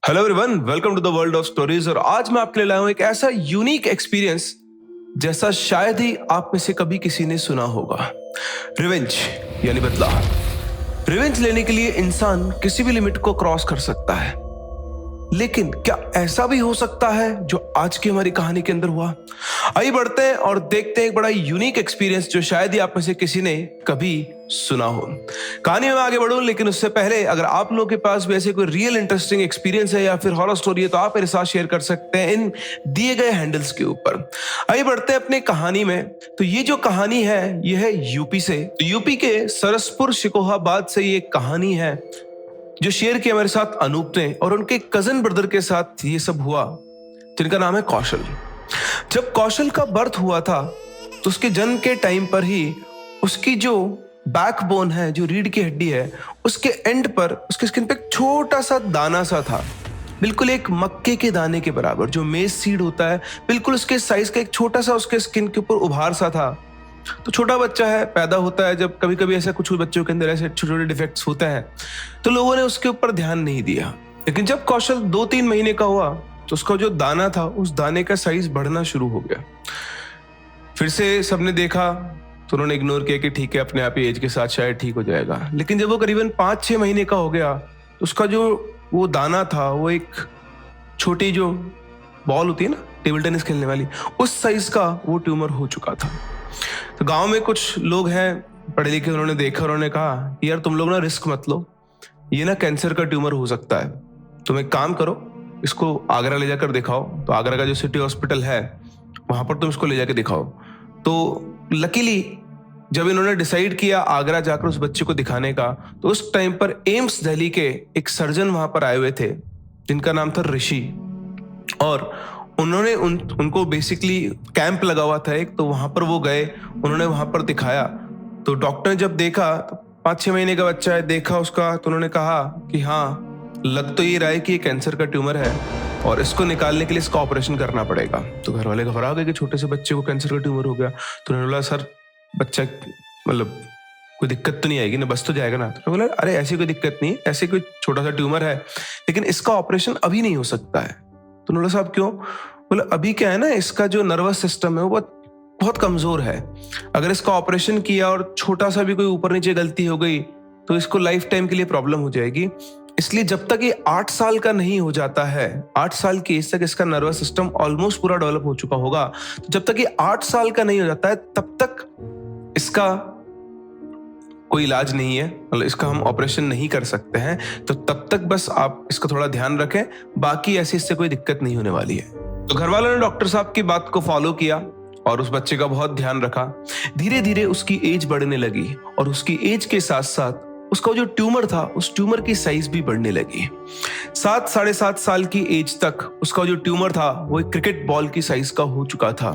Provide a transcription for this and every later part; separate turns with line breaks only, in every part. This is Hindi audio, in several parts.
Hello everyone, welcome to the world of stories. और आज मैं आपके लिए लाया हूं एक ऐसा यूनिक एक्सपीरियंस जैसा शायद ही आप में से कभी किसी ने सुना होगा। रिवेंज यानी बदला। रिवेंज लेने के लिए इंसान किसी भी लिमिट को क्रॉस कर सकता है, लेकिन क्या ऐसा भी हो सकता है जो आज की हमारी कहानी के अंदर हुआ? आइए बढ़ते हैं और देखते हैं एक बड़ा यूनिक एक्सपीरियंस जो शायद ही आप में से किसी ने कभी सुना हो। कहानी में आगे बढ़ूं, लेकिन उससे पहले अगर आप लोगों के पास भी ऐसे कोई रियल इंटरेस्टिंग एक्सपीरियंस है या फिर हॉरर स्टोरी है तो आप मेरे साथ शेयर कर सकते हैं इन दिए गए हैंडल्स के ऊपर। आइए बढ़ते हैं अपनी कहानी में। तो ये जो कहानी है ये है यूपी से। तो यूपी के सरसपुर शिकोहाबाद से ये कहानी है जो शेयर किया मेरे साथ अनूप ने, और उनके कजन ब्रदर के साथ ये सब हुआ, जिनका नाम है कौशल। जब कौशल का बर्थ हुआ था तो उसके जन्म के टाइम पर ही उसकी जो बैकबोन है, जो रीढ़ की हड्डी है, उसके एंड पर उसके स्किन पे एक छोटा सा दाना सा था, बिल्कुल एक मक्के के दाने के बराबर, जो मेज सीड होता है, बिल्कुल उसके साइज का एक छोटा सा उसके स्किन के ऊपर उभार सा था। तो छोटा बच्चा है, पैदा होता है, जब कभी कभी ऐसा कुछ बच्चों के अंदर ऐसे छोटे छोटे डिफेक्ट्स होते हैं तो लोगों ने उसके ऊपर ध्यान नहीं दिया। लेकिन जब कौशल 2-3 महीने का हुआ तो उसका जो दाना था, उस दाने का साइज बढ़ना शुरू हो गया। फिर से सबने देखा तो उन्होंने इग्नोर किया कि ठीक है, अपने आप ही एज के साथ शायद ठीक हो जाएगा। लेकिन जब वो करीबन 5-6 महीने का हो गया तो उसका जो वो दाना था, वो एक छोटी जो बॉल होती है ना टेबल टेनिस खेलने वाली, उस साइज का वो ट्यूमर हो चुका था। तो गांव में कुछ लोग हैं पढ़े लिखे, उन्होंने देखा, उन्होंने कहा कि यार तुम लोग ना रिस्क मत लो, ये ना कैंसर का ट्यूमर हो सकता है, तुम एक काम करो, इसको आगरा ले जाकर दिखाओ। तो आगरा का जो सिटी हॉस्पिटल है वहां पर तुम इसको ले जाकर दिखाओ। तो लकीली जब इन्होंने डिसाइड किया आगरा जाकर उस बच्चे को दिखाने का, तो उस टाइम पर एम्स दिल्ली के एक सर्जन वहां पर आए हुए थे जिनका नाम था ऋषि। और उन्होंने उनको बेसिकली कैंप लगा हुआ था एक, तो वहां पर वो गए, उन्होंने वहां पर दिखाया। तो डॉक्टर ने जब देखा, तो 5-6 महीने का बच्चा है, देखा उसका, तो उन्होंने कहा कि हाँ, लग तो ये रहा है कि ये कैंसर का ट्यूमर है और इसको निकालने के लिए इसका ऑपरेशन करना पड़ेगा। तो घर वाले घबरा गए कि छोटे से बच्चे को कैंसर का ट्यूमर हो गया। तो उन्होंने बोला सर, बच्चा मतलब कोई दिक्कत तो नहीं आएगी ना, बस तो जाएगा ना? तो बोला अरे ऐसी कोई दिक्कत नहीं, ऐसे कोई छोटा सा ट्यूमर है, लेकिन इसका ऑपरेशन अभी नहीं हो सकता है। तो उन्होंने साहब क्यों? बोले अभी क्या है ना, इसका जो नर्वस सिस्टम है वो बहुत कमजोर है, अगर इसका ऑपरेशन किया और छोटा सा भी कोई ऊपर नीचे गलती हो गई तो इसको लाइफ टाइम के लिए प्रॉब्लम हो जाएगी। इसलिए जब तक ये 8 साल का नहीं हो जाता है, 8 साल की एज तक इसका नर्वस सिस्टम ऑलमोस्ट पूरा डेवलप हो चुका होगा, तो जब तक ये 8 साल का नहीं हो जाता है तब तक इसका कोई इलाज नहीं है, मतलब इसका हम ऑपरेशन नहीं कर सकते हैं। तो तब तक बस आप इसका थोड़ा ध्यान रखें, बाकी ऐसी इससे कोई दिक्कत नहीं होने वाली है। तो घर वालों ने डॉक्टर साहब की बात को फॉलो किया और उस बच्चे का बहुत ध्यान रखा। धीरे धीरे उसकी एज बढ़ने लगी और उसकी एज के साथ साथ उसका जो ट्यूमर था, उस ट्यूमर की साइज भी बढ़ने लगी। 7-7.5 साल की एज तक उसका जो ट्यूमर था वो एक क्रिकेट बॉल की साइज का हो चुका था।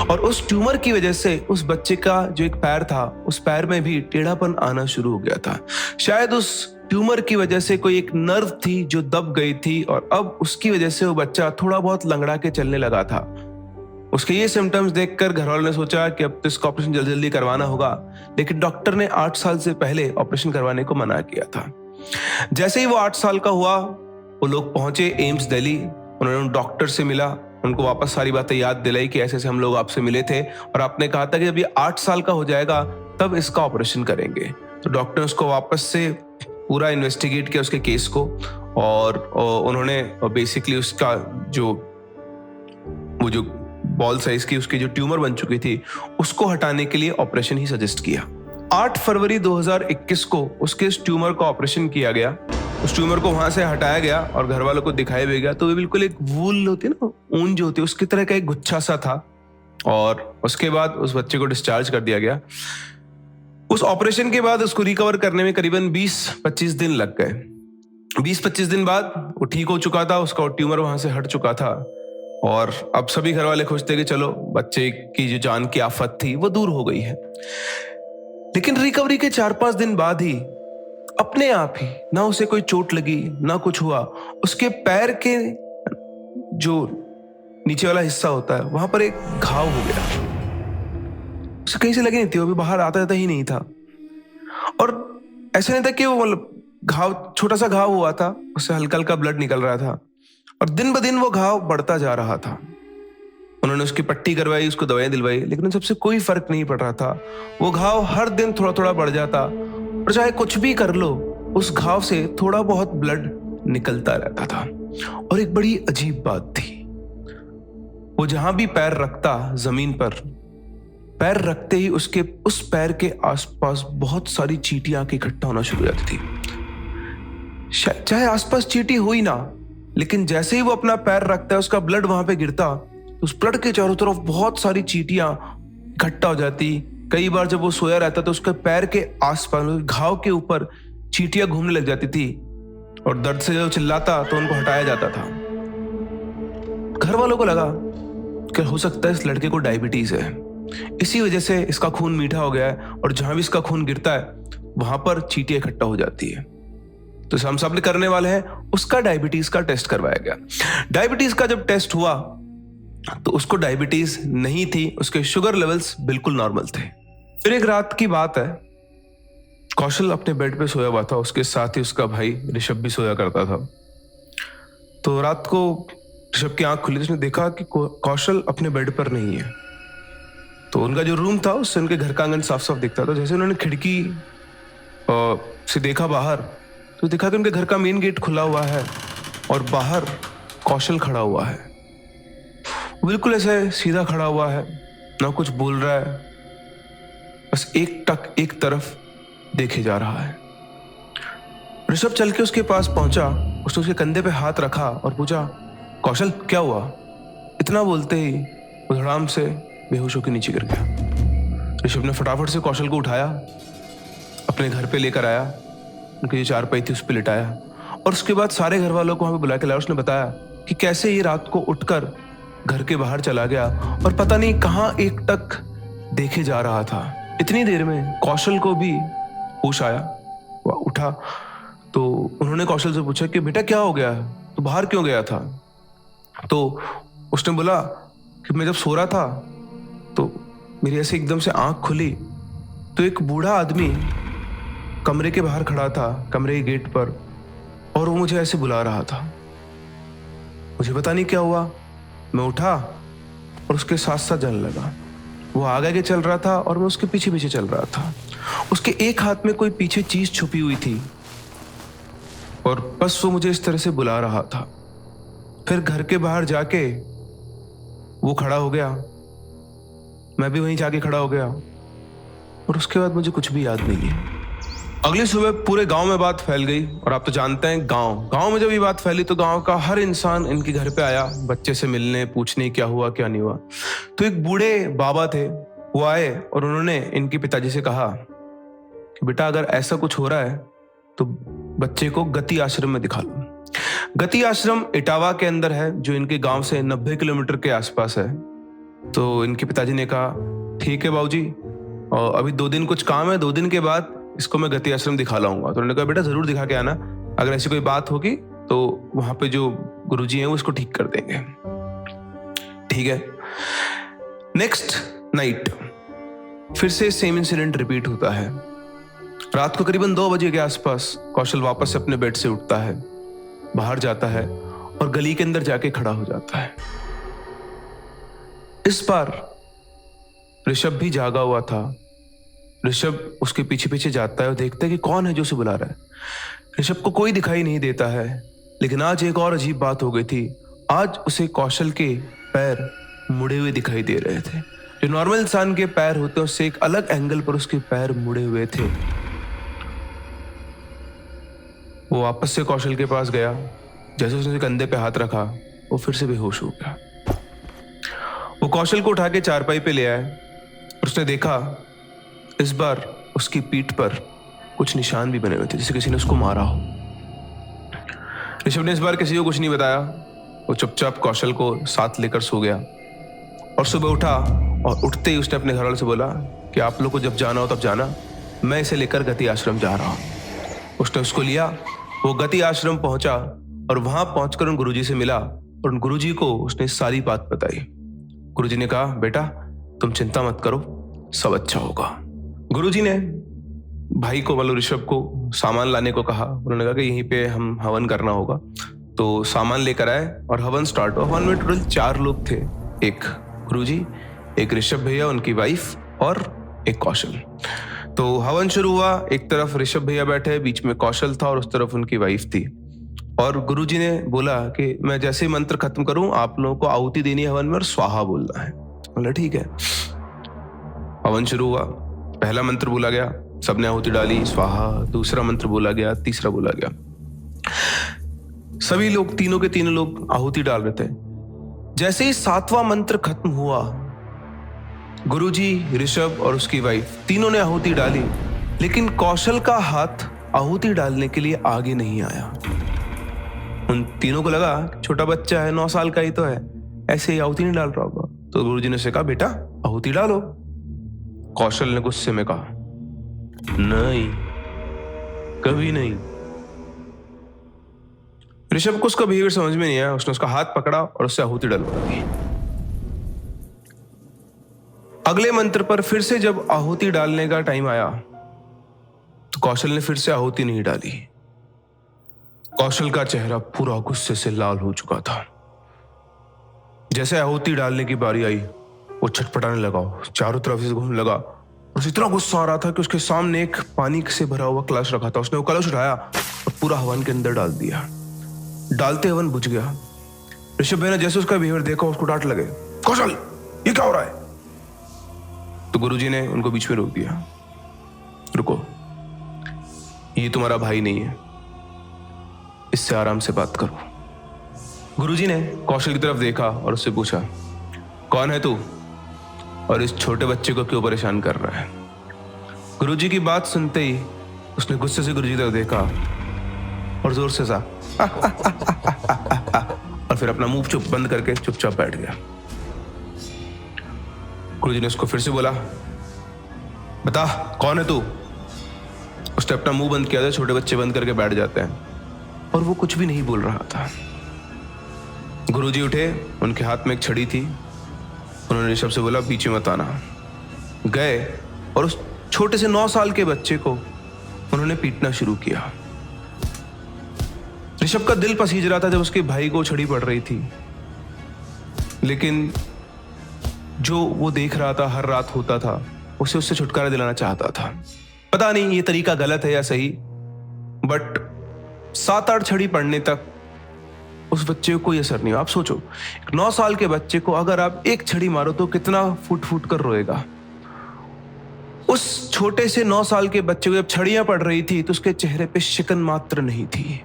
और उस ट्यूमर की वजह से उस बच्चे का जो एक पैर था, उस पैर में भी टेढ़ापन आना शुरू हो गया था। शायद उस ट्यूमर की वजह से कोई एक नर्व थी जो दब गई थी और अब उसकी वजह से वो बच्चा थोड़ा बहुत लंगड़ा के चलने लगा था। उसके ये सिम्टम्स देखकर घर वालों ने सोचा कि अब तो इसका ऑपरेशन जल्दी जल्दी करवाना होगा, लेकिन डॉक्टर ने 8 साल से पहले ऑपरेशन करवाने को मना किया था। जैसे ही वो 8 साल का हुआ, वो लोग पहुंचे एम्स दिल्ली, उन्होंने डॉक्टर से मिला, उनको वापस सारी बातें याद दिलाई कि ऐसे ऐसे हम लोग आपसे मिले थे और आपने कहा था कि जब ये 8 साल का हो जाएगा तब इसका ऑपरेशन करेंगे। तो डॉक्टर ने उसको वापस से पूरा इन्वेस्टिगेट किया उसके केस को, और उन्होंने बेसिकली उसका वो जो बॉल साइज की उसकी जो ट्यूमर बन चुकी थी उसको हटाने के लिए ऑपरेशन ही सजेस्ट किया। 8 फरवरी 2021 को उसके इस ट्यूमर का ऑपरेशन किया गया। उस ट्यूमर को वहां से हटाया गया और घर वालों को दिखाया भी गया। तो वो बिल्कुल एक वूल होती है ना, ऊन जो होती है, उसकी तरह का एक गुच्छा सा था। और उसके बाद उस बच्चे को डिस्चार्ज कर दिया गया। उस ऑपरेशन के बाद उसको रिकवर करने में करीबन 20-25 दिन लग गए। 20-25 दिन बाद वो ठीक हो चुका था, उसका ट्यूमर वहां से हट चुका था और अब सभी घर वाले खुश थे कि चलो बच्चे की जो जान की आफत थी वो दूर हो गई है। लेकिन रिकवरी के 4-5 दिन बाद ही अपने आप ही, ना उसे कोई चोट लगी ना कुछ हुआ, उसके पैर के जो नीचे वाला हिस्सा होता है वहां पर एक घाव हो गया। उसे कहीं से लगी नहीं थी, वो भी बाहर आता जाता ही नहीं था। और ऐसा नहीं था कि वो मतलब घाव, छोटा सा घाव हुआ था, उससे हल्का हल्का ब्लड निकल रहा था और दिन ब दिन वो घाव बढ़ता जा रहा था। उन्होंने उसकी पट्टी करवाई, उसको दवाइयां दिलवाई, लेकिन उन सबसे कोई फर्क नहीं पड़ रहा था। वो घाव हर दिन थोड़ा थोड़ा बढ़ जाता और चाहे कुछ भी कर लो, उस घाव से थोड़ा बहुत ब्लड निकलता रहता था। और एक बड़ी अजीब बात थी, वो जहां भी पैर रखता जमीन पर, पैर रखते ही उसके उस पैर के आसपास बहुत सारी चींटियां इकट्ठा होना शुरू हो जाती थी। चाहे आसपास चींटी हुई ना, लेकिन जैसे ही वो अपना पैर रखता है, उसका ब्लड वहां पे गिरता, उस ब्लड के चारों तरफ बहुत सारी चींटियां इकट्ठा हो जाती। कई बार जब वो सोया रहता तो उसके पैर के आसपास, घाव के ऊपर चींटियां घूमने लग जाती थी और दर्द से जब चिल्लाता तो उनको हटाया जाता था। घर वालों को लगा कि हो सकता है इस लड़के को डायबिटीज है, इसी वजह से इसका खून मीठा हो गया है और जहां भी इसका खून गिरता है वहां पर चींटियां इकट्ठा हो जाती है। तो हम सब करने वाले हैं, उसका डायबिटीज का टेस्ट करवाया गया। डायबिटीज का जब टेस्ट हुआ तो उसको डायबिटीज नहीं थी, उसके शुगर लेवल्स बिल्कुल नॉर्मल थे। फिर एक रात की बात है, कौशल अपने बेड पे सोया हुआ था, उसके साथ ही उसका भाई ऋषभ भी सोया करता था। तो रात को ऋषभ की आंख खुली तो उसने देखा कि कौशल अपने बेड पर नहीं है। तो उनका जो रूम था उससे उनके घर का आंगन साफ साफ दिखता था। जैसे उन्होंने खिड़की से देखा बाहर, तो देखा कि उनके घर का मेन गेट खुला हुआ है और बाहर कौशल खड़ा हुआ है। बिल्कुल ऐसे सीधा खड़ा हुआ है, ना कुछ बोल रहा है, बस एक तरफ देखे जा रहा है। ऋषभ चल के उसके पास पहुंचा, उसने उसके कंधे पे हाथ रखा और पूछा, कौशल क्या हुआ? इतना बोलते ही वो धड़ाम से बेहोश होकर नीचे गिर गया। ऋषभ ने फटाफट से कौशल को उठाया, अपने घर पे लेकर आया, उनकी जो चारपाई थी उस पर लिटाया और उसके बाद सारे घर वालों को वहां पे बुला के लाया। उसने बताया कि कैसे ये रात को उठकर घर के बाहर चला गया और पता नहीं कहां एक टक देखे जा रहा था। इतनी देर में कौशल को भी होश आया, वह उठा। तो उन्होंने कौशल से पूछा कि बेटा क्या हो गया, तो बाहर क्यों गया था? तो उसने बोला कि मैं जब सो रहा था तो मेरी ऐसे एकदम से आंख खुली तो एक बूढ़ा आदमी कमरे के बाहर खड़ा था, कमरे के गेट पर, और वो मुझे ऐसे बुला रहा था। मुझे पता नहीं क्या हुआ, मैं उठा और उसके साथ साथ जाने लगा। वो आगे आगे चल रहा था और मैं उसके पीछे पीछे चल रहा था। उसके एक हाथ में कोई पीछे चीज छुपी हुई थी और बस वो मुझे इस तरह से बुला रहा था। फिर घर के बाहर जाके वो खड़ा हो गया, मैं भी वहीं जाके खड़ा हो गया और उसके बाद मुझे कुछ भी याद नहीं है। अगली सुबह पूरे गांव में बात फैल गई और आप तो जानते हैं गांव में जब ये बात फैली तो गांव का हर इंसान इनके घर पे आया बच्चे से मिलने, पूछने क्या हुआ क्या नहीं हुआ। तो एक बूढ़े बाबा थे, वो आए और उन्होंने इनके पिताजी से कहा कि बेटा अगर ऐसा कुछ हो रहा है तो बच्चे को गति आश्रम में दिखा लो। गति आश्रम इटावा के अंदर है, जो इनके गांव से 90 किलोमीटर के आसपास है। तो इनके पिताजी ने कहा ठीक है बाबूजी, और अभी 2 दिन कुछ काम है, 2 दिन के बाद इसको मैं गति आश्रम दिखा लाऊंगा। तो उन्होंने कहा बेटा जरूर दिखा के आना, अगर ऐसी कोई बात होगी तो वहां पे जो गुरुजी हैं वो इसको ठीक कर देंगे। ठीक है। नेक्स्ट नाइट फिर से सेम इंसिडेंट रिपीट होता है। रात को करीबन 2 बजे के आसपास कौशल वापस से अपने बेड से उठता है, बाहर जाता है और गली के अंदर जाके खड़ा हो जाता है। इस बार ऋषभ भी जागा हुआ था। ऋषभ उसके पीछे पीछे जाता है और देखता है कि कौन है जो उसे बुला रहा है। ऋषभ को कोई दिखाई नहीं देता है, लेकिन आज एक और अजीब बात हो गई थी। आज उसे कौशल के पैर मुड़े हुए दिखाई दे रहे थे। जो नॉर्मल इंसान के पैर होते हैं उससे एक अलग एंगल पर उसके पैर मुड़े हुए थे। वो वापस से कौशल के पास गया, जैसे उसने कंधे पे हाथ रखा वो फिर से बेहोश हो गया। वो कौशल को उठा के चारपाई पे ले आया और उसने देखा इस बार उसकी पीठ पर कुछ निशान भी बने हुए थे, जैसे किसी ने उसको मारा हो। ऋषभ ने इस बार किसी को कुछ नहीं बताया, वो चुपचाप कौशल को साथ लेकर सो गया और सुबह उठा और उठते ही उसने अपने घर वालों से बोला कि आप लोग को जब जाना हो तब जाना, मैं इसे लेकर गति आश्रम जा रहा हूँ। उसने उसको लिया, वो गति आश्रम पहुंचा और वहां पहुंचकर उन गुरुजी से मिला और उन गुरुजी को उसने सारी बात बताई। गुरुजी ने कहा बेटा तुम चिंता मत करो, सब अच्छा होगा। गुरुजी ने भाई को मतलब ऋषभ को सामान लाने को कहा। उन्होंने कहा कि यहीं पे हम हवन करना होगा, तो सामान लेकर आए और हवन स्टार्ट हुआ। हवन में टोटल 4 लोग थे, एक गुरुजी, एक ऋषभ भैया, उनकी वाइफ और एक कौशल। तो हवन शुरू हुआ, एक तरफ ऋषभ भैया बैठे, बीच में कौशल था और उस तरफ उनकी वाइफ थी। और गुरुजी ने बोला कि मैं जैसे ही मंत्र खत्म करूं आप लोगों को आहुति देनी है हवन में और स्वाहा बोलना है। बोला ठीक है। हवन शुरू हुआ, पहला मंत्र बोला गया, सबने आहुति डाली स्वाहा, दूसरा मंत्र बोला गया, तीसरा बोला गया। सभी लोग, तीनों के तीनों लोग आहुति डाल रहे थे। जैसे ही 7वां मंत्र खत्म हुआ, गुरुजी, ऋषभ और उसकी वाइफ तीनों ने आहुति डाली, लेकिन कौशल का हाथ आहुति डालने के लिए आगे नहीं आया। उन तीनों को लगा छोटा बच्चा है, 9 साल का ही तो है, ऐसे ही आहुति नहीं डाल रहा होगा। तो गुरुजी ने उसे कहा बेटा आहुति डालो। कौशल ने गुस्से में कहा नहीं, कभी नहीं। ऋषभ को उसका बिहेवियर समझ में नहीं आया, उसने उसका हाथ पकड़ा और उससे आहुति डलवा दी। अगले मंत्र पर फिर से जब आहुति डालने का टाइम आया तो कौशल ने फिर से आहुति नहीं डाली। कौशल का चेहरा पूरा गुस्से से लाल हो चुका था। जैसे आहुति डालने की बारी आई, वो छटपटाने लगा, चारों तरफ से घूमने लगा। उसे इतना गुस्सा आ रहा था कि उसके सामने एक पानी से भरा हुआ कलश रखा था। उसने वो कलश उठाया और पूरा हवन के अंदर डाल दिया। डालते हवन बुझ गया। ऋषभ भाई ने जैसे उसका बिहेवियर देखा, उसको डांट लगे, कौशल ये क्या हो रहा है? तो गुरुजी ने उनको बीच में रोक दिया, रुको, ये तुम्हारा भाई नहीं है, इससे आराम से बात करो। गुरुजी ने कौशल की तरफ देखा और उससे पूछा, कौन है तू और इस छोटे बच्चे को क्यों परेशान कर रहा है? गुरुजी की बात सुनते ही उसने गुस्से से गुरुजी की तरफ देखा और जोर से सा और फिर अपना मुंह चुप बंद करके चुपचाप बैठ गया। गुरुजी ने उसको फिर से बोला, बता कौन है तू? उसने अपना मुंह बंद किया था, छोटे बच्चे बंद करके बैठ जाते हैं, और वो कुछ भी नहीं बोल रहा था। गुरुजी उठे, उनके हाथ में एक छड़ी थी। उन्होंने ऋषभ से बोला पीछे मत आना। गए और उस छोटे से 9 साल के बच्चे को उन्होंने पीटना शुरू किया। ऋषभ का दिल पसीज रहा था जब उसके भाई को छड़ी पड़ रही थी, लेकिन जो वो देख रहा था हर रात होता था, उसे उससे छुटकारा दिलाना चाहता था। पता नहीं ये तरीका गलत है या सही, बट 7-8 छड़ी पड़ने तक उस बच्चे को कोई असर नहीं हुआ। आप सोचो, एक 9 साल के बच्चे को अगर आप एक छड़ी मारो तो कितना फूट फूट कर रोएगा। उस छोटे से 9 साल के बच्चे को जब छड़ियां पड़ रही थी तो उसके चेहरे पे शिकन मात्र नहीं थी,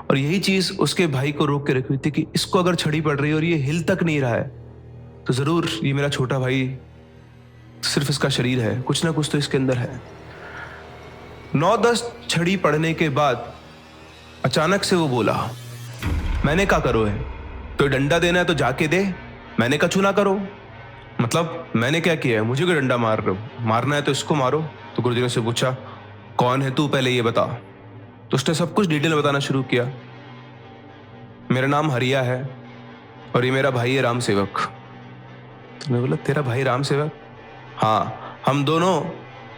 और यही चीज उसके भाई को रोक के रखी हुई थी कि इसको अगर छड़ी पड़ रही है और ये हिल तक नहीं रहा है तो जरूर ये मेरा छोटा भाई, सिर्फ इसका शरीर है, कुछ ना कुछ तो इसके अंदर है। 9-10 छड़ी पड़ने के बाद अचानक से वो बोला, मैंने क्या करो है, तो डंडा देना है तो जाके दे, मैंने कछू ना करो। मतलब मैंने क्या किया है, मुझे क्यों डंडा मार रहे हो? मारना है तो इसको मारो। तो गुरुजी ने उससे पूछा, कौन है तू, पहले ये बता। तो उसने सब कुछ डिटेल बताना शुरू किया। मेरा नाम हरिया है और ये मेरा भाई है राम सेवक। तो मैं बोला, तेरा भाई राम सेवक? हाँ, हम दोनों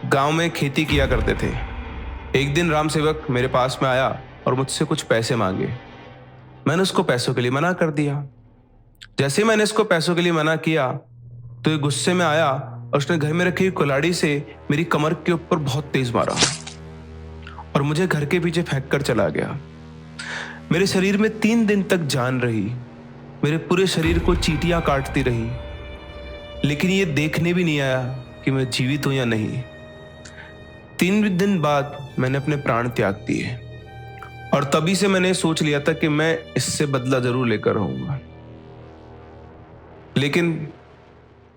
गांव में खेती किया करते थे। एक दिन राम सेवक मेरे पास में आया और मुझसे कुछ पैसे मांगे। मैंने उसको पैसों के लिए मना कर दिया। जैसे मैंने इसको पैसों के लिए मना किया तो ये गुस्से में आया और उसने घर में रखी हुई कुल्हाड़ी से मेरी कमर के ऊपर बहुत तेज मारा और मुझे घर के पीछे फेंक कर चला गया। मेरे शरीर में 3 दिन तक जान रही, मेरे पूरे शरीर को चींटियां काटती रही, लेकिन ये देखने भी नहीं आया कि मैं जीवित हूं या नहीं। 3 दिन बाद मैंने अपने प्राण त्याग दिए और तभी से मैंने सोच लिया था कि मैं इससे बदला जरूर लेकर रहूंगा। लेकिन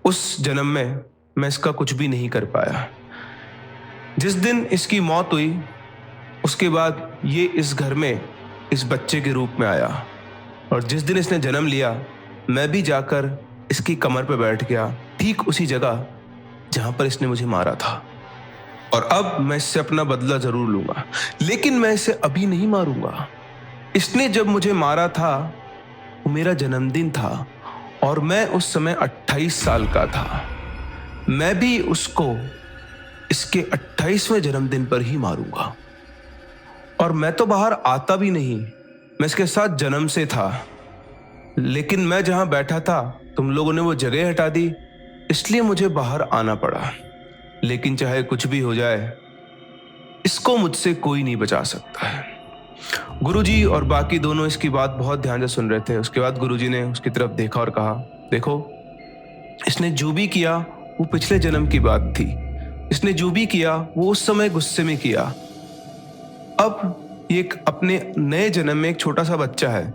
उस जन्म में मैं इसका कुछ भी नहीं कर पाया। जिस दिन इसकी मौत हुई उसके बाद ये इस घर में इस बच्चे के रूप में आया, और जिस दिन इसने जन्म लिया मैं भी जाकर इसकी कमर पर बैठ गया, ठीक उसी जगह जहां पर इसने मुझे मारा था। और अब मैं इससे अपना बदला जरूर लूंगा, लेकिन मैं इसे अभी नहीं मारूंगा। इसने जब मुझे मारा था वो मेरा जन्मदिन था और मैं उस समय 28 साल का था। मैं भी उसको इसके 28वें जन्मदिन पर ही मारूंगा। और मैं तो बाहर आता भी नहीं, मैं इसके साथ जन्म से था, लेकिन मैं जहां बैठा था तुम लोगों ने वो जगह हटा दी, इसलिए मुझे बाहर आना पड़ा। लेकिन चाहे कुछ भी हो जाए, इसको मुझसे कोई नहीं बचा सकता है। गुरुजी और बाकी दोनों इसकी बात बहुत ध्यान से सुन रहे थे। उसके बाद गुरुजी ने उसकी तरफ देखा और कहा, देखो, इसने जो भी किया वो पिछले जन्म की बात थी। इसने जो भी किया वो उस समय गुस्से में किया। अब ये एक अपने नए जन्म में एक छोटा सा बच्चा है,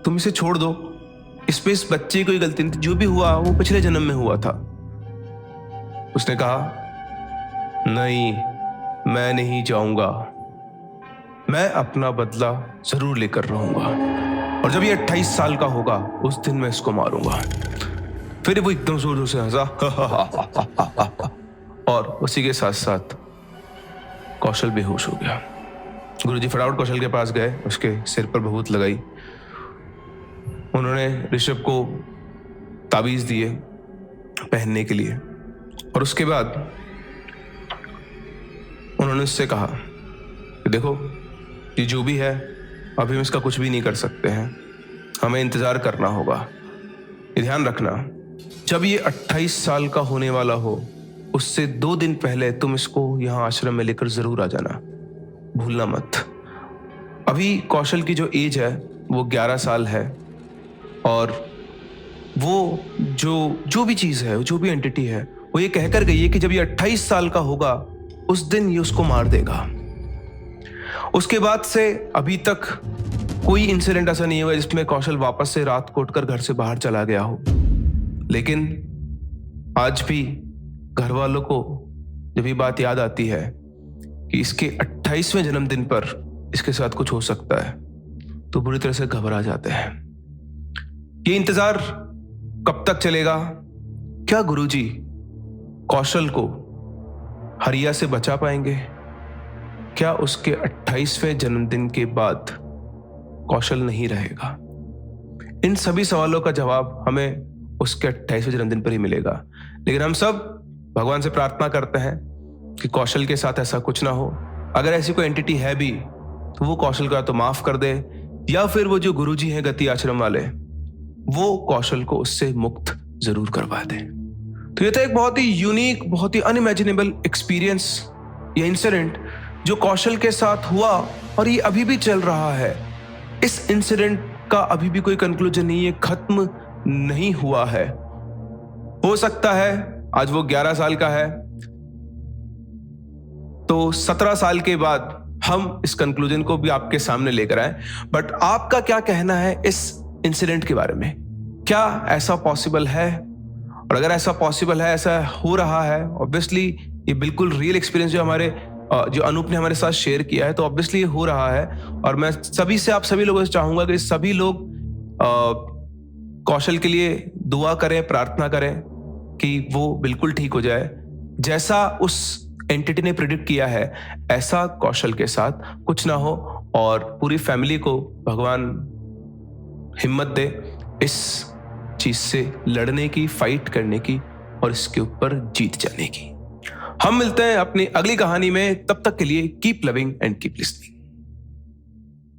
तुम इसे छोड़ दो। इसमें इस बच्चे की कोई गलती नहीं थी, जो भी हुआ वो पिछले जन्म में हुआ था। उसने कहा, नहीं, मैं नहीं जाऊंगा, मैं अपना बदला जरूर लेकर रहूंगा, और जब ये 28 साल का होगा उस दिन मैं इसको मारूंगा। फिर वो एकदम जोर जोर से हंसा और उसी के साथ साथ कौशल बेहोश हो गया। गुरुजी फटाफट कौशल के पास गए, उसके सिर पर भभूत लगाई। उन्होंने ऋषभ को ताबीज दिए पहनने के लिए, और उसके बाद उन्होंने उससे कहा कि देखो, ये जो भी है अभी हम इसका कुछ भी नहीं कर सकते हैं, हमें इंतजार करना होगा। ये ध्यान रखना, जब ये 28 साल का होने वाला हो उससे 2 दिन पहले तुम इसको यहाँ आश्रम में लेकर जरूर आ जाना, भूलना मत। अभी कौशल की जो एज है वो 11 साल है, और वो जो भी चीज है, जो भी एंटिटी है, वो ये कहकर गई है कि जब ये 28 साल का होगा उस दिन ये उसको मार देगा। उसके बाद से अभी तक कोई इंसिडेंट ऐसा नहीं हुआ जिसमें कौशल वापस से रात को उठकर घर से बाहर चला गया हो। लेकिन आज भी घर वालों को जब ये बात याद आती है कि इसके 28वें जन्मदिन पर इसके साथ कुछ हो सकता है, तो बुरी तरह से घबरा जाते हैं। ये इंतजार कब तक चलेगा? क्या गुरुजी कौशल को हरिया से बचा पाएंगे? क्या उसके 28वें जन्मदिन के बाद कौशल नहीं रहेगा? इन सभी सवालों का जवाब हमें उसके 28वें जन्मदिन पर ही मिलेगा। लेकिन हम सब भगवान से प्रार्थना करते हैं कि कौशल के साथ ऐसा कुछ ना हो। अगर ऐसी कोई एंटिटी है भी तो वो कौशल को या तो माफ कर दे, या फिर वो जो गुरुजी हैं गति आश्रम वाले, वो कौशल को उससे मुक्त जरूर करवा दे। तो ये था एक बहुत ही यूनिक, बहुत ही अनइमेजिनेबल एक्सपीरियंस, ये इंसिडेंट जो कौशल के साथ हुआ और ये अभी भी चल रहा है। इस इंसिडेंट का अभी भी कोई कंक्लूजन नहीं है, खत्म नहीं हुआ है। हो सकता है आज वो 11 साल का है तो 17 साल के बाद हम इस कंक्लूजन को भी आपके सामने लेकर आए। बट आपका क्या कहना है इस इंसिडेंट के बारे में? क्या ऐसा पॉसिबल है? और अगर ऐसा पॉसिबल है, ऐसा हो रहा है, ऑब्वियसली ये बिल्कुल रियल एक्सपीरियंस जो अनूप ने हमारे साथ शेयर किया है, तो ऑब्वियसली ये हो रहा है। और मैं सभी से, आप सभी लोगों से चाहूंगा कि सभी लोग कौशल के लिए दुआ करें, प्रार्थना करें कि वो बिल्कुल ठीक हो जाए। जैसा उस एंटिटी ने प्रेडिक्ट किया है ऐसा कौशल के साथ कुछ ना हो, और पूरी फैमिली को भगवान हिम्मत दे इस चीज से लड़ने की, फाइट करने की और इसके ऊपर जीत जाने की। हम मिलते हैं अपनी अगली कहानी में, तब तक के लिए keep loving and keep listening.